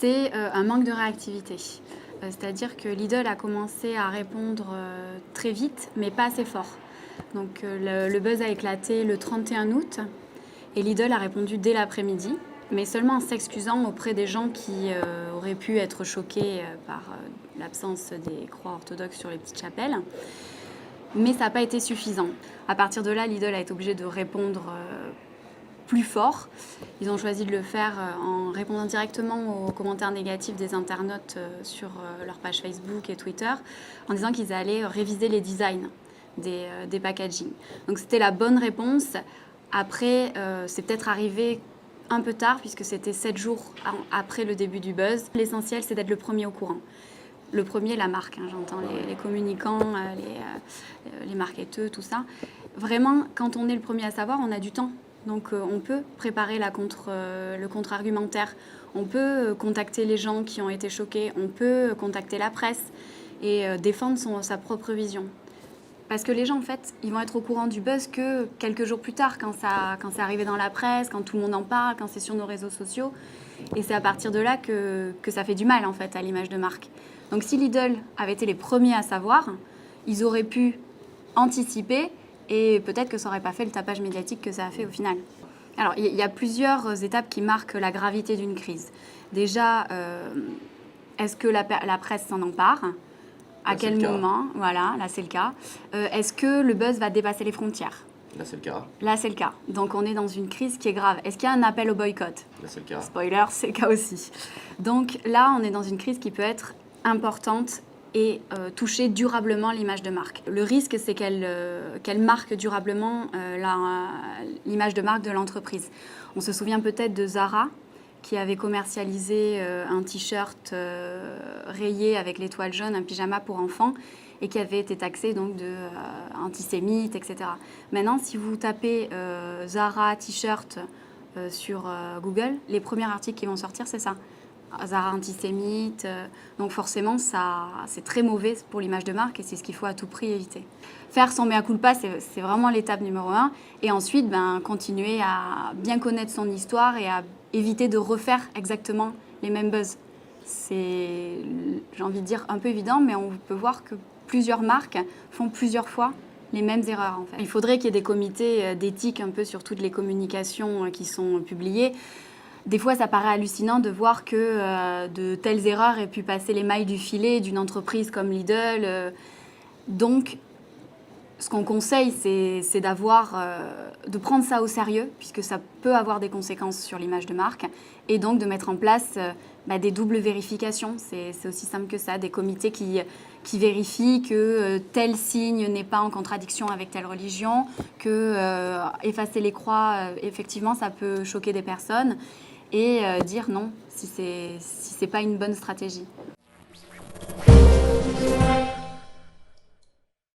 c'est un manque de réactivité. C'est-à-dire que Lidl a commencé à répondre très vite, mais pas assez fort. Donc le buzz a éclaté le 31 août et Lidl a répondu dès l'après-midi, mais seulement en s'excusant auprès des gens qui auraient pu être choqués par l'absence des croix orthodoxes sur les petites chapelles. Mais ça n'a pas été suffisant. À partir de là, Lidl a été obligé de répondre plus fort. Ils ont choisi de le faire en répondant directement aux commentaires négatifs des internautes sur leur page Facebook et Twitter, en disant qu'ils allaient réviser les designs des packaging. Donc c'était la bonne réponse. Après, c'est peut-être arrivé un peu tard, puisque c'était 7 jours après le début du buzz. L'essentiel, c'est d'être le premier au courant. Le premier, la marque, hein, j'entends les communicants, les marketeurs, tout ça. Vraiment, quand on est le premier à savoir, on a du temps. Donc on peut préparer le contre-argumentaire, on peut contacter les gens qui ont été choqués, on peut contacter la presse et défendre sa propre vision. Parce que les gens, en fait, ils vont être au courant du buzz que quelques jours plus tard, quand c'est arrivé dans la presse, quand tout le monde en parle, quand c'est sur nos réseaux sociaux. Et c'est à partir de là que ça fait du mal, en fait, à l'image de marque. Donc si Lidl avait été les premiers à savoir, ils auraient pu anticiper et peut-être que ça n'aurait pas fait le tapage médiatique que ça a fait au final. Alors, il y a plusieurs étapes qui marquent la gravité d'une crise. Déjà, est-ce que la presse s'en empare ? À quel moment ? Voilà, là c'est le cas. Est-ce que le buzz va dépasser les frontières ? Là, c'est le cas. Là, c'est le cas. Donc, on est dans une crise qui est grave. Est-ce qu'il y a un appel au boycott ? Là, c'est le cas. Spoiler, c'est le cas aussi. Donc là, on est dans une crise qui peut être importante et toucher durablement l'image de marque. Le risque, c'est qu'elle marque durablement l'image de marque de l'entreprise. On se souvient peut-être de Zara, qui avait commercialisé un t-shirt rayé avec l'étoile jaune, un pyjama pour enfants, et qui avait été taxé donc antisémite, etc. Maintenant, si vous tapez Zara t-shirt sur Google, les premiers articles qui vont sortir, c'est ça. Zara antisémite, donc forcément c'est très mauvais pour l'image de marque et c'est ce qu'il faut à tout prix éviter. Faire son mea culpa, c'est vraiment l'étape numéro 1 et ensuite continuer à bien connaître son histoire et à éviter de refaire exactement les mêmes buzz. C'est, j'ai envie de dire, un peu évident, mais on peut voir que plusieurs marques font plusieurs fois les mêmes erreurs en fait. Il faudrait qu'il y ait des comités d'éthique un peu sur toutes les communications qui sont publiées. Des fois, ça paraît hallucinant de voir que de telles erreurs aient pu passer les mailles du filet d'une entreprise comme Lidl. Donc, ce qu'on conseille, c'est de prendre ça au sérieux, puisque ça peut avoir des conséquences sur l'image de marque, et donc de mettre en place des doubles vérifications. C'est aussi simple que ça, des comités qui vérifient que tel signe n'est pas en contradiction avec telle religion, que effacer les croix, effectivement, ça peut choquer des personnes, et dire non si c'est pas une bonne stratégie.